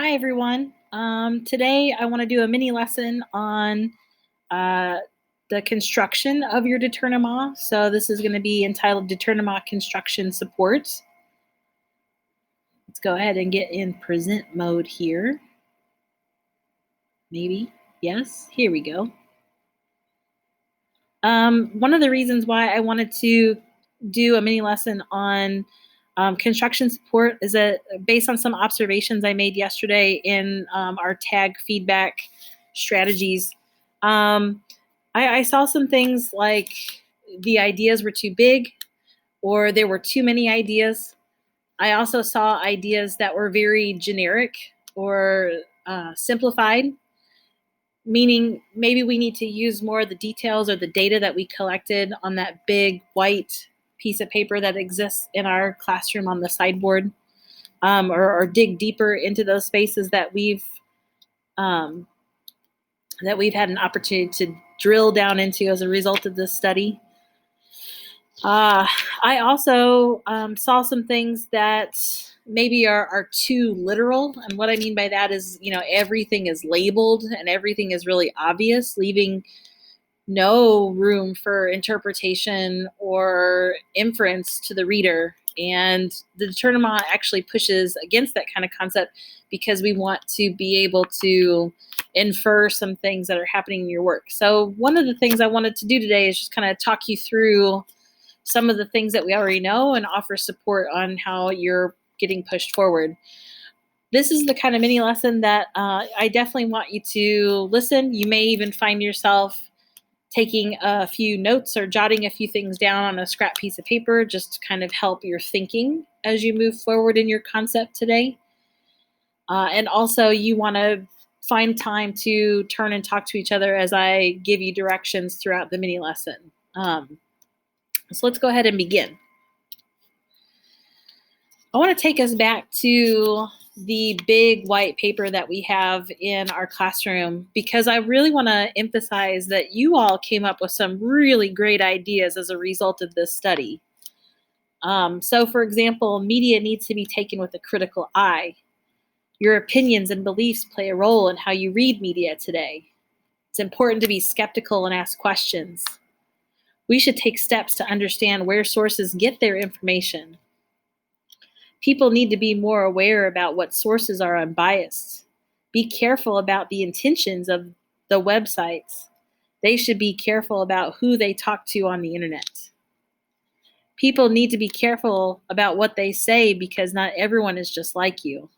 Hi, everyone. Today I want to do a mini lesson on uh, the construction of your Detournement. So this is going to be entitled Detournement Construction Support. Let's go ahead and get in present mode here. Maybe. Yes, here we go. One of the reasons why I wanted to do a mini lesson on construction support is that based on some observations I made yesterday in our tag feedback strategies, I saw some things like the ideas were too big or there were too many ideas. I also saw ideas that were very generic or simplified, meaning maybe we need to use more of the details or the data that we collected on that big white piece of paper that exists in our classroom on the sideboard, or dig deeper into those spaces that we've had an opportunity to drill down into as a result of this study. I also saw some things that maybe are too literal. And what I mean by that is, everything is labeled and everything is really obvious, leaving no room for interpretation or inference to the reader. And the Detournement actually pushes against that kind of concept because we want to be able to infer some things that are happening in your work. So one of the things I wanted to do today is just kind of talk you through some of the things that we already know and offer support on how you're getting pushed forward. This is the kind of mini lesson that I definitely want you to listen. You may even find yourself taking a few notes or jotting a few things down on a scrap piece of paper just to kind of help your thinking as you move forward in your concept today. And also you want to find time to turn and talk to each other as I give you directions throughout the mini lesson. So let's go ahead and begin. I want to take us back to the big white paper that we have in our classroom because I really want to emphasize that you all came up with some really great ideas as a result of this study. So for example, media needs to be taken with a critical eye. Your opinions and beliefs play a role in how you read media today. It's important to be skeptical and ask questions. We should take steps to understand where sources get their information. People need to be more aware about what sources are unbiased. Be careful about the intentions of the websites. They should be careful about who they talk to on the internet. People need to be careful about what they say because not everyone is just like you.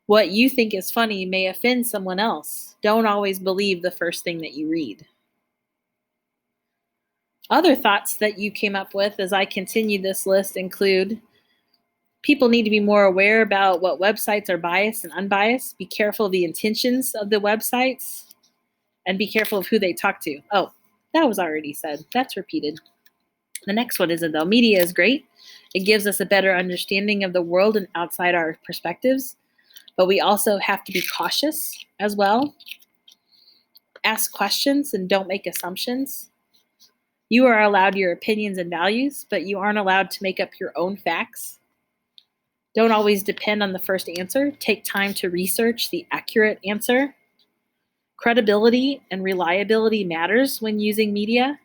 What you think is funny may offend someone else. Don't always believe the first thing that you read. Other thoughts that you came up with as I continue this list include: people need to be more aware about what websites are biased and unbiased. Be careful of the intentions of the websites and be careful of who they talk to. Oh, that was already said. That's repeated. The next one isn't though. Media is great. It gives us a better understanding of the world and outside our perspectives, but we also have to be cautious as well. Ask questions and don't make assumptions. You are allowed your opinions and values, but you aren't allowed to make up your own facts. Don't always depend on the first answer. Take time to research the accurate answer. Credibility and reliability matters when using media.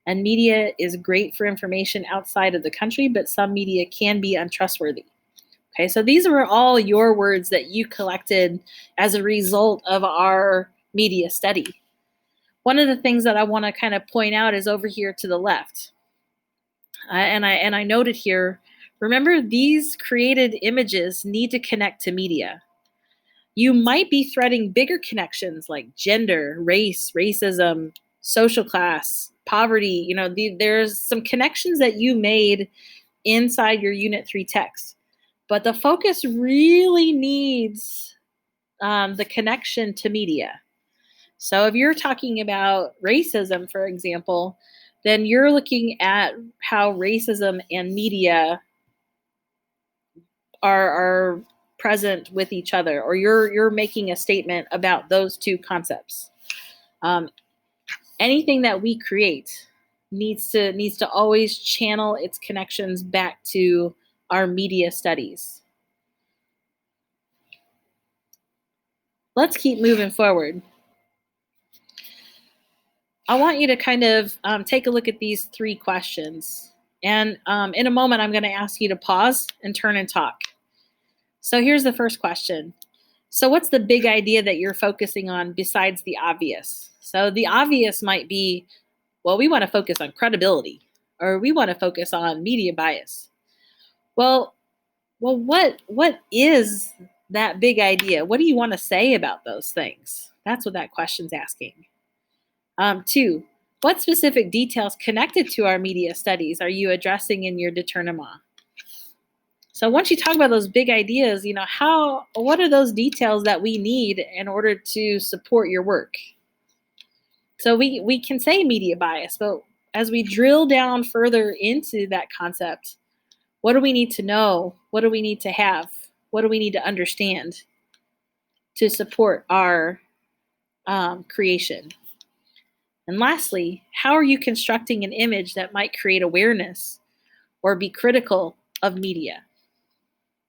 And media is great for information outside of the country, but some media can be untrustworthy. Okay, so these were all your words that you collected as a result of our media study. One of the things that I want to kind of point out is over here to the left. And I noted here, remember, these created images need to connect to media. You might be threading bigger connections like gender, race, racism, social class, poverty. There's some connections that you made inside your Unit 3 text. But the focus really needs the connection to media. So if you're talking about racism, for example, then you're looking at how racism and media are present with each other, or you're making a statement about those two concepts. Anything that we create needs to always channel its connections back to our media studies. Let's keep moving forward. I want you to kind of take a look at these 3 questions. And in a moment, I'm going to ask you to pause and turn and talk. So here's the first question. So what's the big idea that you're focusing on besides the obvious? So the obvious might be, well, we want to focus on credibility, or we want to focus on media bias. Well, what is that big idea? What do you want to say about those things? That's what that question's asking. 2, what specific details connected to our media studies are you addressing in your Detournement? So once you talk about those big ideas, what are those details that we need in order to support your work? So we can say media bias, but as we drill down further into that concept, what do we need to know? What do we need to have? What do we need to understand to support our creation? And lastly, how are you constructing an image that might create awareness or be critical of media?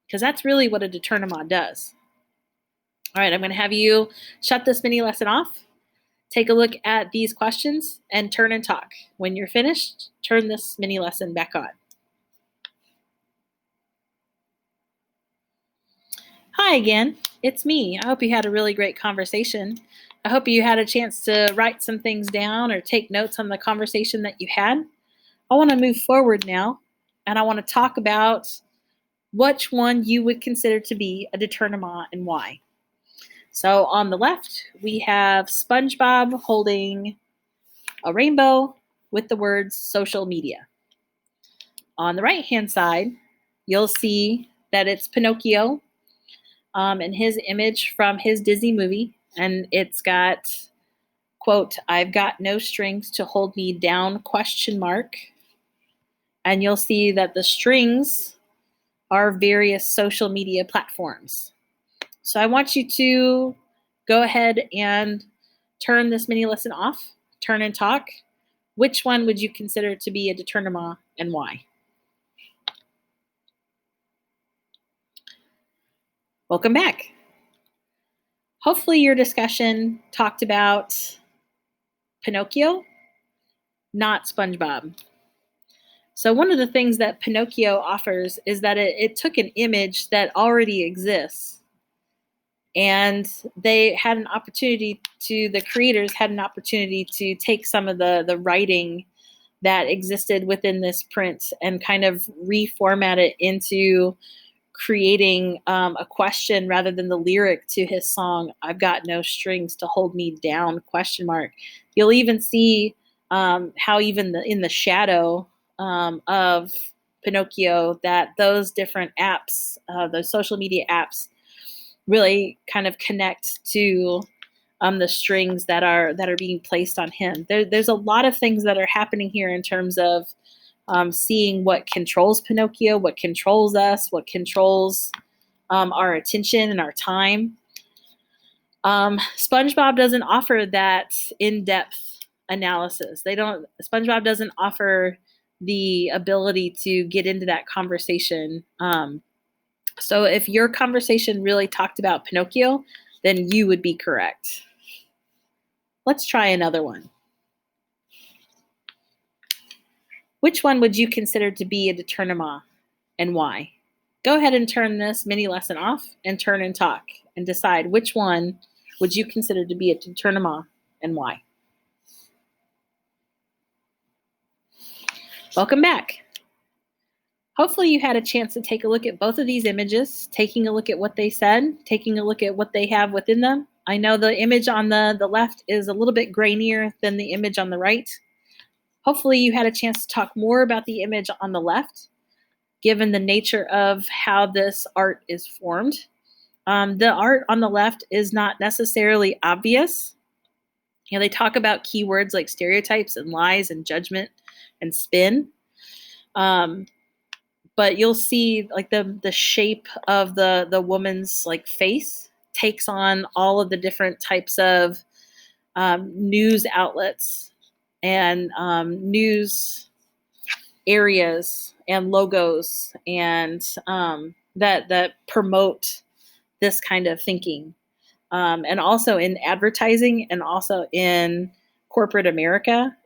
Because that's really what a Detournement does. All right, I'm going to have you shut this mini lesson off, take a look at these questions, and turn and talk. When you're finished, turn this mini lesson back on. Hi again, it's me. I hope you had a really great conversation. I hope you had a chance to write some things down or take notes on the conversation that you had. I want to move forward now, and I want to talk about which one you would consider to be a Detournement and why. So on the left, we have SpongeBob holding a rainbow with the words social media. On the right-hand side, you'll see that it's Pinocchio and his image from his Disney movie, and it's got, quote, "I've got no strings to hold me down," ? And you'll see that the strings are various social media platforms. So I want you to go ahead and turn this mini lesson off, turn and talk. Which one would you consider to be a Detournement and why? Welcome back. Hopefully your discussion talked about Pinocchio, not SpongeBob. So one of the things that Pinocchio offers is that it took an image that already exists, and they had an opportunity the creators had an opportunity to take some of the writing that existed within this print and kind of reformat it into creating a question rather than the lyric to his song, "I've got no strings to hold me down," ? You'll even see how even in the shadow of Pinocchio, that those different apps, those social media apps, really kind of connect to the strings that are being placed on him. There's a lot of things that are happening here in terms of seeing what controls Pinocchio, what controls us, what controls our attention and our time. SpongeBob doesn't offer that in-depth analysis. SpongeBob doesn't offer the ability to get into that conversation. So if your conversation really talked about Pinocchio, then you would be correct. Let's try another one. Which one would you consider to be a Detournement and why? Go ahead and turn this mini lesson off and turn and talk and decide which one would you consider to be a Detournement and why. Welcome back. Hopefully you had a chance to take a look at both of these images, taking a look at what they said, taking a look at what they have within them. I know the image on the left is a little bit grainier than the image on the right. Hopefully you had a chance to talk more about the image on the left, given the nature of how this art is formed. The art on the left is not necessarily obvious. They talk about keywords like stereotypes and lies and judgment and spin. But you'll see like the shape of the woman's like face takes on all of the different types of news outlets and news areas and logos and that promote this kind of thinking. and also in advertising and also in corporate America.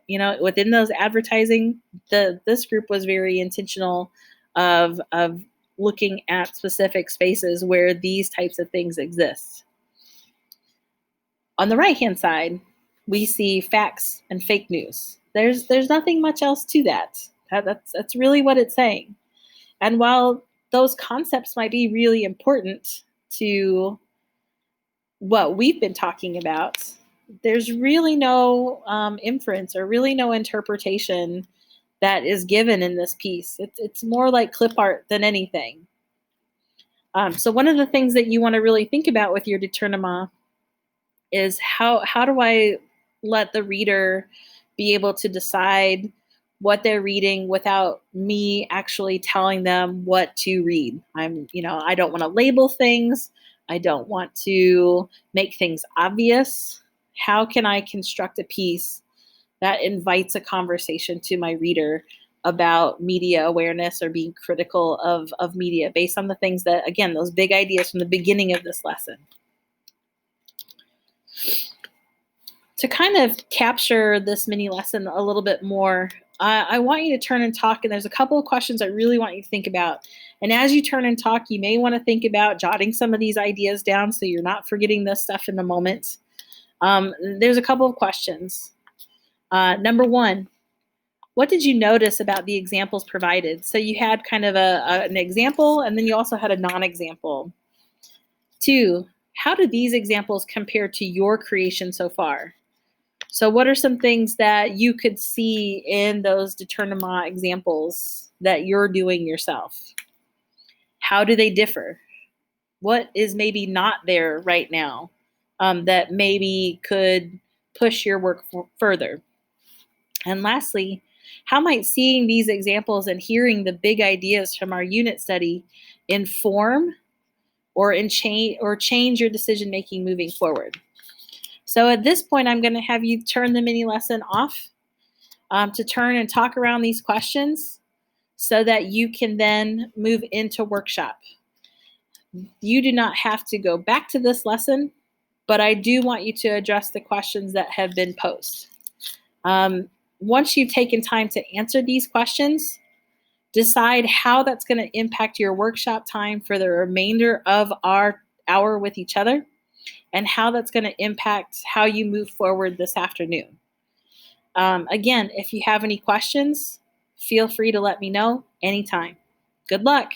Within those advertising, this group was very intentional of looking at specific spaces where these types of things exist. On the right-hand side, we see facts and fake news. There's nothing much else to that. That's really what it's saying. And while those concepts might be really important to what we've been talking about, there's really no inference or really no interpretation that is given in this piece. It's more like clip art than anything. So one of the things that you want to really think about with your Detournement is how do I let the reader be able to decide what they're reading without me actually telling them what to read. I don't want to label things. I don't want to make things obvious. How can I construct a piece that invites a conversation to my reader about media awareness or being critical of media based on the things that, again, those big ideas from the beginning of this lesson? To kind of capture this mini lesson a little bit more, I want you to turn and talk, and there's a couple of questions I really want you to think about. And as you turn and talk, you may want to think about jotting some of these ideas down so you're not forgetting this stuff in the moment. There's a couple of questions. Number one, what did you notice about the examples provided? So you had kind of an example, and then you also had a non-example. 2, how do these examples compare to your creation so far? So what are some things that you could see in those Detournement examples that you're doing yourself? How do they differ? What is maybe not there right now that maybe could push your work further? And lastly, how might seeing these examples and hearing the big ideas from our unit study inform or change your decision-making moving forward? So at this point, I'm going to have you turn the mini lesson off to turn and talk around these questions so that you can then move into workshop. You do not have to go back to this lesson, but I do want you to address the questions that have been posed. Once you've taken time to answer these questions, decide how that's going to impact your workshop time for the remainder of our hour with each other, and how that's going to impact how you move forward this afternoon. Again, if you have any questions, feel free to let me know anytime. Good luck.